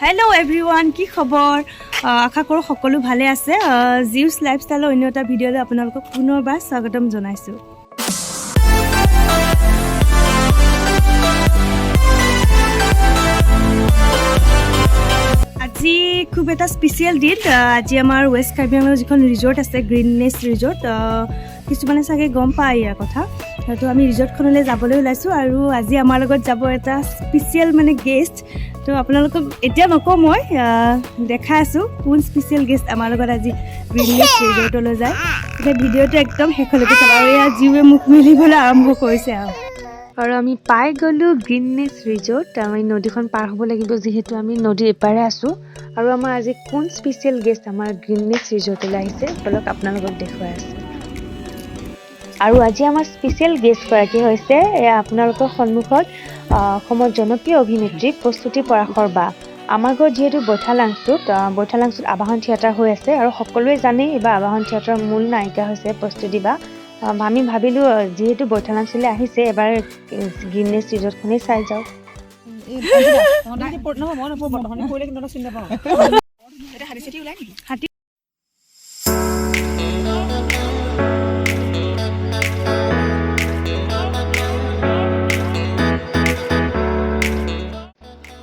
Hello everyone की खबर आशा करो सकलो भाले आछे जिउस लाइफस्टाइल अन्य एटा भिडिओले आपनालोকক पुनरबार स्वागतम जनाइछु। আজি खूब एटा स्पेशियल दिन আজি आमार वेस्ट कार्बी आंगलर जिखन रिजॉर्ट आछे ग्रीननेस रिजॉर्ट किछुमाने सागे गम पाय यार कथा तो आमी रिजॉर्टखनले जाबले ओलाइछु आरो আজি आमार लगत जाबो एटा स्पेशियल माने गेस्ट तो आपनालोকক এতিয়া নকও মই দেখা আছো কোন স্পেশাল গেস্ট আমাৰ লগত আজি গ্ৰীননেছ ৰিজৰ্টলৈ যায় এটা ভিডিঅটো একদম শেষলৈকে চাবা আৰু ইয়া জিৱে মুখ মিলিবলৈ আৰম্ভ কৰিছে আৰু আমি পাই গলো গ্ৰীননেছ ৰিজৰ্ট আমি নদীখন পাৰ হ'ব লাগিব যেহেতু আমি নদীৰ এপাৰে আছো আৰু আমাৰ আজি কোন স্পেশাল গেস্ট আমাৰ গ্ৰীননেছ ৰিজৰ্টলৈ আহিছে বলক আপোনালোকক দেখুৱাই আছো আৰু আজি আমাৰ স্পেশাল গেস্ট গৰাকী হৈছে আপোনালোকৰ সন্মুখত অসমৰ জনপ্ৰিয় অভিনেত্ৰী প্ৰস্তুতি পৰাশৰ বা আমাৰ ঘৰ যেহেতু বৈঠালাংছুত আবাহন থিয়েটাৰ হৈ আছে আৰু সকলোৱে জানে এবাৰ আবাহন থিয়েটাৰৰ মূল নায়িকা হৈছে প্ৰস্তুতি বা আমি ভাবিলো যেহেতু বৈঠালাংছুলৈ আহিছে এবাৰ গ্ৰীননেছ ৰিজৰ্টখনেই চাই যাওঁ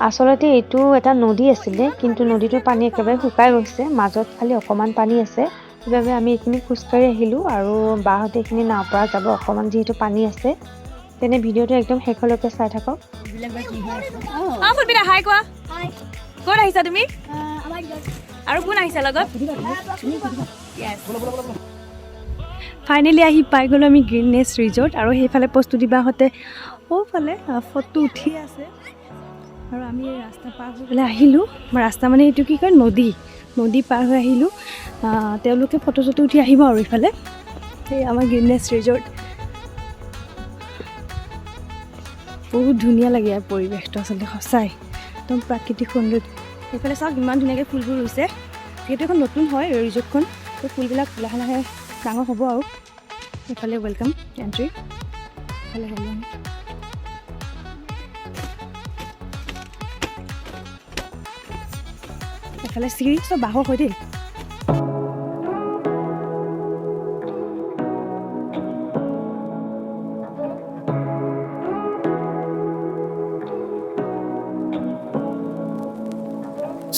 আসলতে এইটো এটা নদী আছিল কিন্তু নদীটোৰ পানী একেবাৰে শুকাই গৈছে মাজত খালি অকমান পানী আছে সেইবাবে আমি এখিনি খুচকাৰি আহিলো আৰু বাহতে এখিনি নাও পৰা যাব অকমান যেহেতু পানী আছে তেনে ভিডিঅটো একদম শেষলৈকে চাই থাকক ফুলবিনা হাই কোৱা হাই কোন আহিছা তুমি আমাৰ আৰু কোন আহিছা লগত ফাইনালি আহি পাই গলো আমি গ্ৰীননেছ ৰিজৰ্ট আৰু সেইফালে প্ৰস্তুতি বাহতে ওফালে ফটো উঠি আছে আৰু আমি ৰাস্তা পাৰ হৈ পেলাই আহিলোঁ ৰাস্তা মানে এইটো কি কয় নদী পাৰ হৈ আহিলোঁ তেওঁলোকে ফটো চটো উঠি আহিব আৰু ইফালে সেই আমাৰ গ্ৰীননেছ ৰিজৰ্ট বহুত ধুনীয়া লাগে ইয়াৰ পৰিৱেশটো আচলতে সঁচাই একদম প্ৰাকৃতিক সৌন্দৰ্য এইফালে চাওক ইমান ধুনীয়াকৈ ফুলবোৰ ৰুইছে যিহেতু এখন নতুন হয় ৰিজৰ্টখন তো ফুলবিলাক লাহে লাহে ডাঙৰ হ'ব আৰু এইফালে ৱেলকাম এণ্ট্ৰি এইফালে গ'লোঁ আমি এফালে চিৰি চব বাঁহৰ হয় দেই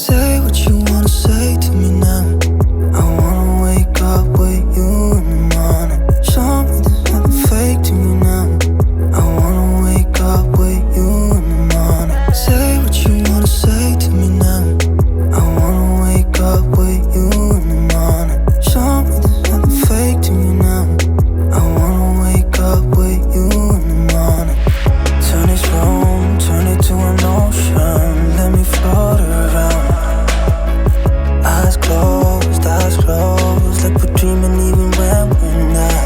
Say what you wanna say to me now. I wanna wake up with you in the morning. Show me there's nothing fake to me now. I wanna wake up with you in the morning. Say what you wanna say to me now. I wanna wake up with you in the morning. Show me there's nothing fake to me now. I wanna wake up with you in the morning. Turn this room, turn it to an ocean. Let me float around. Eyes closed, like we're dreaming even when we're not.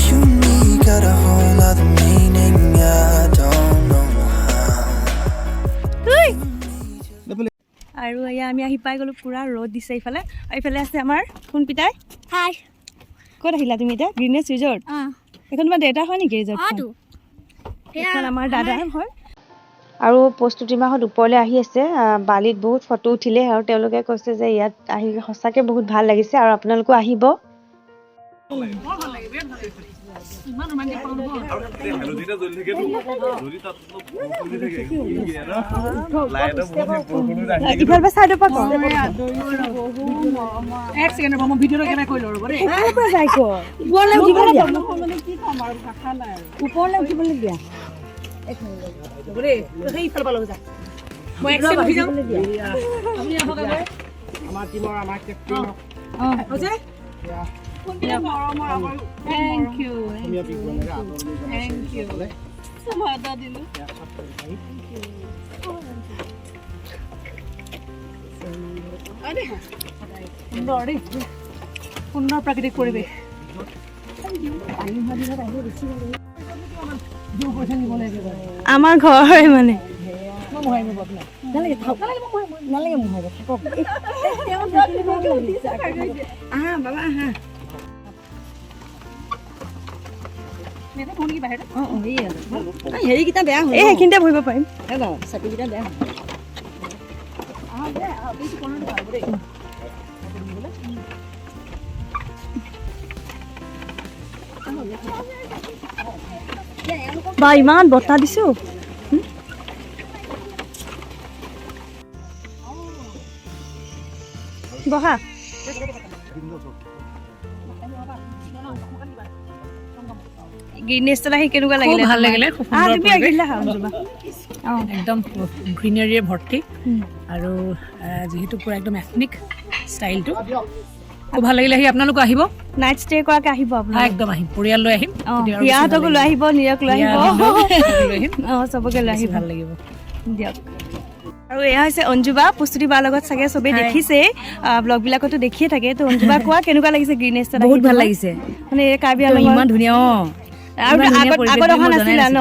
You and me got a whole other meaning, I don't know how. আৰু এয়া আমি আহি পাই গ'লো পুৰা ৰ'দ দিছে এইফালে এইফালে আছে আমাৰ কোন পিতাই হাই ক'ত আহিলা তুমি এতিয়া গ্ৰীননেছ ৰিজৰ্ট এখন তোমাৰ দেউতা হয় নেকি ৰিজৰ্টখন এইখন আমাৰ দাদা হয় আৰু প্ৰস্তুতি মাহত ওপৰলৈ আহি আছে বালিত বহুত ফটো উঠিলে আৰু তেওঁলোকে কৈছে যে ইয়াত আহি সঁচাকৈ বহুত ভাল লাগিছে আৰু আপোনালোকো আহিব ইফালে চাইডৰ পৰা এক ছেকেণ্ড মই ভিডিঅ'টো কেনে কৰি লওঁ ৰ'ব দেই ওপৰলৈ উঠিবলৈ দিয়া ওপৰলৈ উঠিবলৈ দিয়া সেই ইফালে পালো যা মই এক ছেকেণ্ড ভিডিঅ' আপুনি আহক আমাৰ টিমৰ আমাৰ কেপ্টেইন হৈছে Thank you. Samada dilo. Ade. Sunder প্ৰাকৃতিক পৰিৱেশ। আমাৰ ঘৰ হয় মানে নালাগে আহা বাবা আহা হেৰিকেইটা বেয়া হ'ল এইখিনিতে বহিব পাৰিম চাকিকেইটা বেয়া হ'ল বা ইমান বতাহ দিছো বহা গ্ৰীনেছটো আহি কেনেকুৱা লাগিলে ভাল লাগিলে খুব সুন্দৰ তুমি আহিলা একদম গ্ৰীনাৰীয়ে ভৰ্তি আৰু যেহেতু পুৰা একদম এথনিক ষ্টাইলটো খুব ভাল লাগিলে আহি আপোনালোক আহিব নাইট ষ্টে কৰাকে আহিব আপোনালোক একদম আহিম পৰিয়াল লৈ আহিম ইয়াতকো লৈ আহিব নিৰক লৈ আহিব চবকে লৈ আহিব ভাল লাগিব দিয়ক আৰু এয়া হৈছে অঞ্জুবা প্ৰস্তুতি বাৰ লগত চাগে চবেই দেখিছে ব্লগবিলাকতো দেখিয়ে থাকে তো অঞ্জুবা কোৱা কেনেকুৱা লাগিছে গ্ৰীনেছটো বহুত ভাল লাগিছে মানে কাৰ্বি আংলং ইমান ধুনীয়া আৰু আগত অহা নাছিলা ন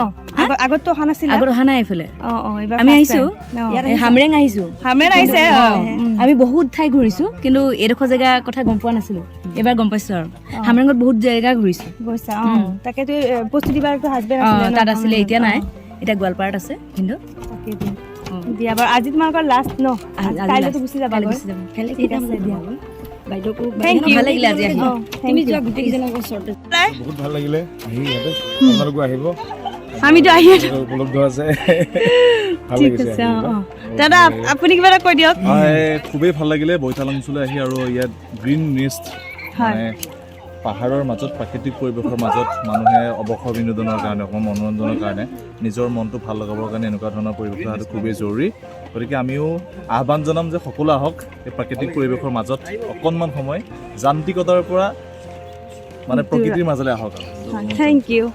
আগততো অহা নাছিলা আগত অহা নাই এইফালে এইবাৰ আমি আহিছো হামৰেং আহিছো হামেন আহিছে আমি বহুত ঠাই ঘূৰিছো কিন্তু এইডোখৰ জেগা কথা গম পোৱা নাছিলো এবাৰ গম পাইছো আৰু হামৰেঙত বহুত জেগা ঘূৰিছো গৈছা তাকেতো প্ৰস্তুতি বাৰতো হাজবেণ্ড আছিলে তাত আছিলে এতিয়া নাই এতিয়া গোৱালপাৰাত আছে কিন্তু দিয়া বাৰু আজি তোমালোকৰ লাষ্ট ন কাইলৈতো গুচি যাবা ঠিক আছে দিয়া বাইদেউকো Thank you. ভাল লাগিলে আজি আহি তুমি যোৱা গোটেইকেইজনৰ ওচৰতে বহুত ভাল লাগিলে আহি ইয়াতে আপোনালোকো আহিব আমিতো আহি উপলব্ধ আছে ভাল ঠিক লাগিছে আছে দাদা আপুনি কিবা এটা কৈ দিয়ক খুবেই ভাল লাগিলে বৈতাল অঞ্চললৈ আহি আৰু ইয়াত গ্ৰীণ নেষ্ট মানে পাহাৰৰ মাজত প্ৰাকৃতিক পৰিৱেশৰ মাজত মানুহে অৱসৰ বিনোদনৰ কাৰণে অকণমান মনোৰঞ্জনৰ কাৰণে নিজৰ মনটো ভাল লগাবৰ কাৰণে এনেকুৱা ধৰণৰ পৰিৱেশ অহাটো খুবেই জৰুৰী গতিকে আমিও আহ্বান জনাম যে সকলো আহক এই প্ৰাকৃতিক পৰিৱেশৰ মাজত অকণমান সময় যান্ত্ৰিকতাৰ পৰা মানে প্ৰকৃতিৰ মাজলৈ আহক থেংক ইউ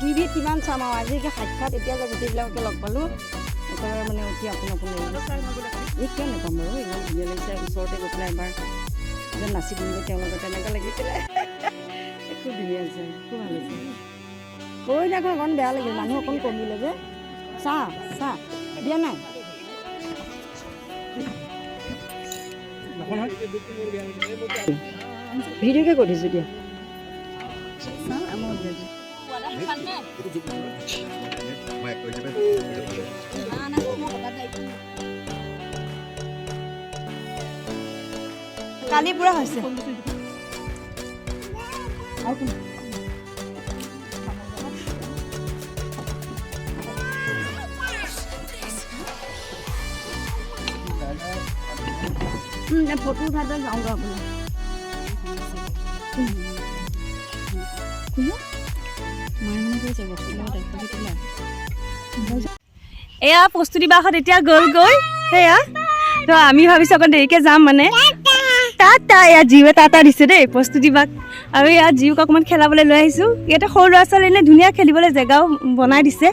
টিভিত কিমান চাম আৰু আজি সাক্ষাৎ এতিয়া যে গোটেইবিলাককে লগ পালোঁ একেবাৰে মানে অতি আপোন আপোন এই কিয় নাপাম বাৰু ইমান ধুনীয়া লাগিছে ওচৰতে গৈ পেলাই এবাৰ যেন নাচি দিলে তেওঁৰ লগত তেনেকুৱা লাগিছিলে খুব ধুনীয়া আছে খুব ভাল হৈছে কৈ থাকোঁ অকণ বেয়া লাগিল মানুহ অকণ কমিলে যে চাহ চাহ দিয়া নাই ভিডিঅ'কে কৰি দিছোঁ দিয়া কালি পুৰা হৈছে ফটো উঠাতে যাওঁগৈ আপোনাৰ এয়া প্ৰস্তুতি বাহত এতিয়া গ'লগৈ সেয়া তো আমি ভাবিছোঁ অকণ দেৰিকৈ যাম মানে টাটা এয়া জীৱে টাটা দিছে দেই প্ৰস্তুতি বাক আৰু এয়া জীওক অকণমান খেলাবলৈ লৈ আহিছোঁ ইয়াতে সৰু ল'ৰা ছোৱালী এনে ধুনীয়া খেলিবলৈ জেগাও বনাই দিছে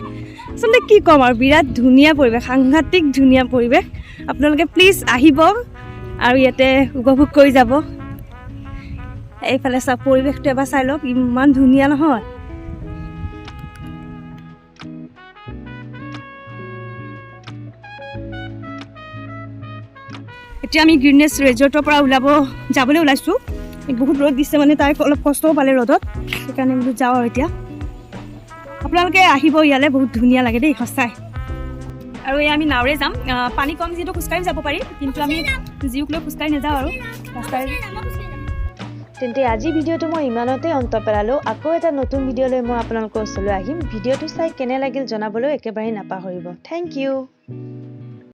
আচলতে কি ক'ম আৰু বিৰাট ধুনীয়া পৰিৱেশ সাংঘাতিক ধুনীয়া পৰিৱেশ আপোনালোকে প্লিজ আহিব আৰু ইয়াতে উপভোগ কৰি যাব এইফালে চাওক পৰিৱেশটো এবাৰ চাই লওক ইমান ধুনীয়া নহয় এতিয়া আমি গ্ৰীণনেছ ৰিজৰ্টৰ পৰা যাবলৈ ওলাইছোঁ বহুত ৰ'দ দিছে মানে তাই অলপ কষ্টও পালে ৰ'দত সেইকাৰণে বোলো যাওঁ আৰু এতিয়া আপোনালোকে আহিব ইয়ালৈ বহুত ধুনীয়া লাগে দেই সঁচাই আৰু এই আমি নাওৰে যাম পানী কম যিহেতু খোজকাঢ়ি যাব পাৰি কিন্তু আমি জীওক লৈ খোজকাঢ়ি নাযাওঁ আৰু ৰাস্তাৰে তেন্তে আজি ভিডিঅ'টো মই ইমানতে অন্ত পেলালোঁ। আকৌ এটা নতুন ভিডিঅ' লৈ মই আপোনালোকৰ ওচৰলৈ আহিম। ভিডিঅ'টো চাই কেনে লাগিল জনাবলৈ একেবাৰে নাপাহৰিব। Thank U.